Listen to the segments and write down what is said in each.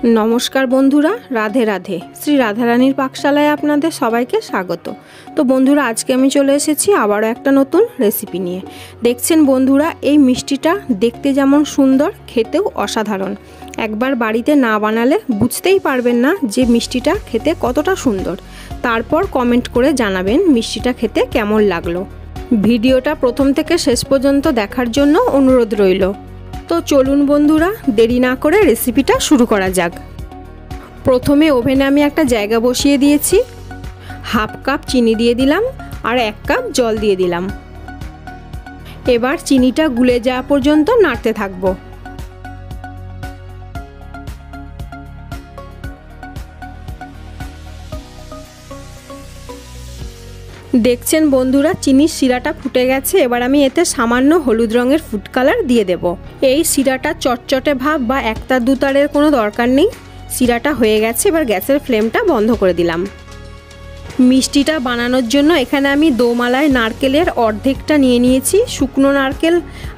नमस्कार बंधुरा राधे राधे श्री राधारानीर पाकशालाय आपनादेर सबाइके स्वागत। तो बंधुरा आज के आमी चले एसेछि आबारो एकटा नतुन रेसिपि निये। देखछेन बंधुरा एई मिष्टिटा देखते जेमन सुंदर खेतेও असाधारण। एकबार बाड़ीते ना बानाले बुझतेई पारबेन ना जे मिष्टिटा खेते कतटा सुंदर। तारपर कमेंट करे जानाबेन मिष्टिटा खेते केमन लागलो। भिडियोटा प्रथम थेके शेष पर्यन्त देखार जोन्नो अनुरोध रइलो। तो चलुन बंधुरा देरी ना करे रेसिपिटा शुरू करा जाक। प्रथमे ओभेने आमी एकटा जायगा बसिए दिएछि, हाफ कप चीनी दिए दिलाम और 1 कप जल दिए दिलाम। एबार चीनीटा गुले जाওয়া पर्यन्त नाड़ते थाकबो। देखছেন बंधुरा चीनी शिराटा फुटे गेছে। এবার আমি এতে সামান্য হলুদ রঙের ফুড কালার দিয়ে দেব। এই শিরাটা চটচটে ভাব বা একটা দুতারের কোনো দরকার নেই। শিরাটা হয়ে গেছে, এবার গ্যাসের ফ্লেমটা বন্ধ করে দিলাম। মিষ্টিটা বানানোর জন্য এখানে আমি দোমালায় নারকেলের অর্ধেকটা নিয়ে নিয়েছি। শুকনো নারকেল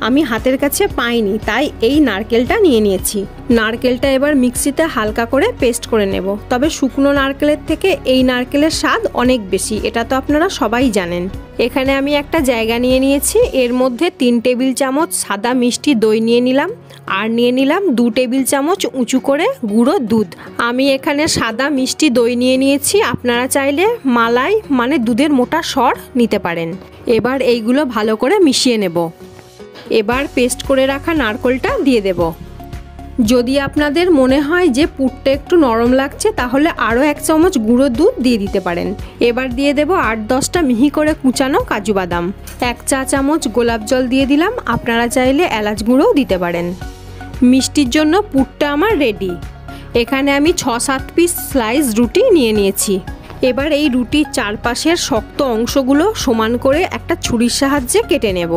আমি হাতের কাছে পাইনি, তাই এই নারকেলটা নিয়ে নিয়েছি। নারকেলটা এবার মিক্সিতে হালকা করে পেস্ট করে নেব। তবে শুকনো নারকেলের থেকে এই নারকেলের স্বাদ অনেক বেশি, এটা তো আপনারা সবাই জানেন। এখানে আমি একটা জায়গা নিয়ে নিয়েছি, এর মধ্যে 3 টেবিল চামচ সাদা মিষ্টি দই নিয়ে নিলাম আর নিয়ে নিলাম 2 টেবিল চামচ উঁচু করে গুঁড়ো দুধ। আমি এখানে সাদা মিষ্টি দই নিয়ে নিয়েছি, আপনারা চাইলে মালাই মানে দুধের মোটা সর নিতে পারেন। এবার এইগুলো ভালো করে মিশিয়ে নেব। এবার পেস্ট করে রাখা নারকেলটা দিয়ে দেব। যদি আপনাদের মনে হয় যে পুরটা একটু নরম লাগছে তাহলে আরও 1 চামচ গুঁড়ো দুধ দিয়ে দিতে পারেন। এবার দিয়ে দেব 8-10টা মিহি করে কুচানো কাজু বাদাম। 1 চা চামচ গোলাপ জল দিয়ে দিলাম, আপনারা চাইলে এলাচ গুঁড়োও দিতে পারেন। মিষ্টির জন্য পুরটা আমার রেডি। এখানে আমি 6-7 পিস স্লাইস রুটি নিয়ে নিয়েছি। এবার এই রুটির চারপাশের শক্ত অংশগুলো সমান করে একটা ছুরির সাহায্যে কেটে নেব।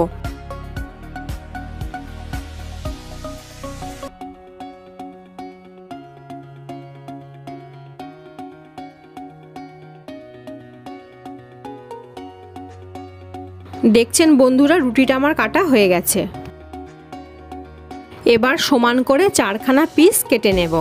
দেখছেন বন্ধুরা রুটিটা আমার কাটা হয়ে গেছে। এবার সমান করে 4খানা পিস কেটে নেব।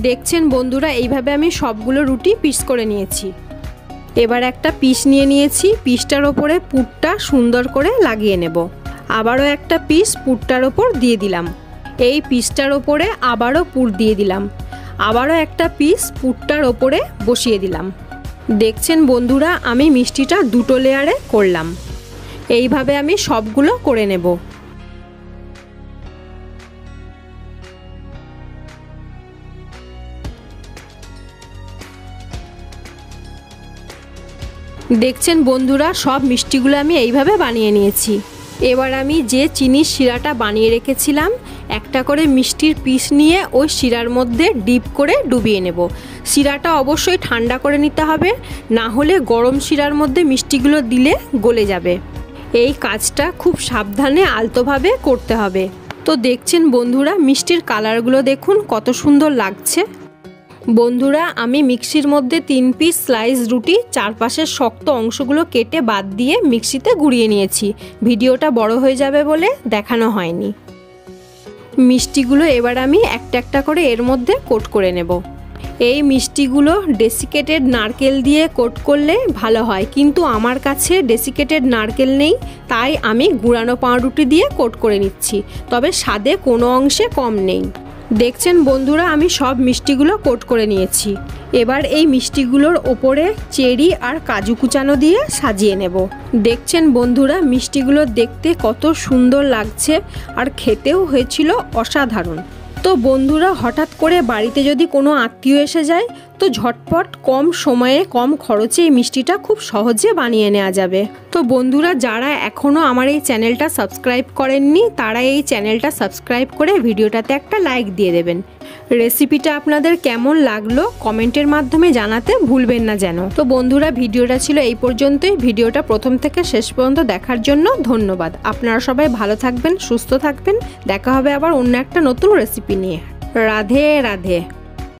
দেখছেন বন্ধুরা এইভাবে আমি সবগুলো রুটি পিস করে নিয়েছি। এবার একটা পিস নিয়ে নিয়েছি, পিসটার ওপরে পুরটা সুন্দর করে লাগিয়ে নেব। আবারও একটা পিস পুরটার ওপর দিয়ে দিলাম। এই পিসটার ওপরে আবারও পুর দিয়ে দিলাম। আবারও একটা পিস পুরটার ওপরে বসিয়ে দিলাম। দেখছেন বন্ধুরা আমি মিষ্টিটা 2টো লেয়ারে করলাম। এইভাবে আমি সবগুলো করে নেব। দেখছেন বন্ধুরা সব মিষ্টিগুলো আমি এইভাবে বানিয়ে নিয়েছি। এবার আমি যে চিনির শিরাটা বানিয়ে রেখেছিলাম একটা করে মিষ্টির পিস নিয়ে ওই শিরার মধ্যে ডিপ করে ডুবিয়ে নেব। শিরাটা অবশ্যই ঠান্ডা করে নিতে হবে, না হলে গরম শিরার মধ্যে মিষ্টিগুলো দিলে গলে যাবে। এই কাজটা খুব সাবধানে আলতোভাবে করতে হবে। তো দেখছেন বন্ধুরা মিষ্টির কালারগুলো দেখুন কত সুন্দর লাগছে। বন্ধুরা আমি মিক্সির মধ্যে 3 পিস স্লাইস রুটি চারপাশের শক্ত অংশগুলো কেটে বাদ দিয়ে মিক্সিতে গুঁড়িয়ে নিয়েছি। ভিডিওটা বড় হয়ে যাবে বলে দেখানো হয়নি। মিষ্টিগুলো এবার আমি একটা একটা করে এর মধ্যে কোট করে নেব। এই মিষ্টিগুলো ডেসিকেটেড নারকেল দিয়ে কোট করলে ভালো হয়, কিন্তু আমার কাছে ডেসিকেটেড নারকেল নেই, তাই আমি গুঁড়ানো পাউরুটি দিয়ে কোট করে নিচ্ছি। তবে স্বাদে কোনো অংশে কম নেই। দেখছেন বন্ধুরা আমি সব মিষ্টিগুলো কোট করে নিয়েছি। এবার এই মিষ্টিগুলোর ওপরে চেরি আর কাজু কুচানো দিয়ে সাজিয়ে নেব। দেখছেন বন্ধুরা মিষ্টিগুলো দেখতে কত সুন্দর লাগছে আর খেতেও হয়েছিল অসাধারণ। তো বন্ধুরা হঠাৎ করে বাড়িতে যদি কোনো আত্মীয় এসে যায় তো ঝটপট কম সময়ে কম খরচে এই মিষ্টিটা খুব সহজে বানিয়ে নেওয়া যাবে। তো বন্ধুরা যারা এখনও আমার এই চ্যানেলটা সাবস্ক্রাইব করেননি তারা এই চ্যানেলটা সাবস্ক্রাইব করে ভিডিওটাতে একটা লাইক দিয়ে দেবেন। রেসিপিটা আপনাদের কেমন লাগলো কমেন্টের মাধ্যমে জানাতে ভুলবেন না যেন। তো বন্ধুরা ভিডিওটা ছিল এই পর্যন্তই। ভিডিওটা প্রথম থেকে শেষ পর্যন্ত দেখার জন্য ধন্যবাদ। আপনারা সবাই ভালো থাকবেন, সুস্থ থাকবেন। দেখা হবে আবার অন্য একটা নতুন রেসিপি নিয়ে। রাধে রাধে।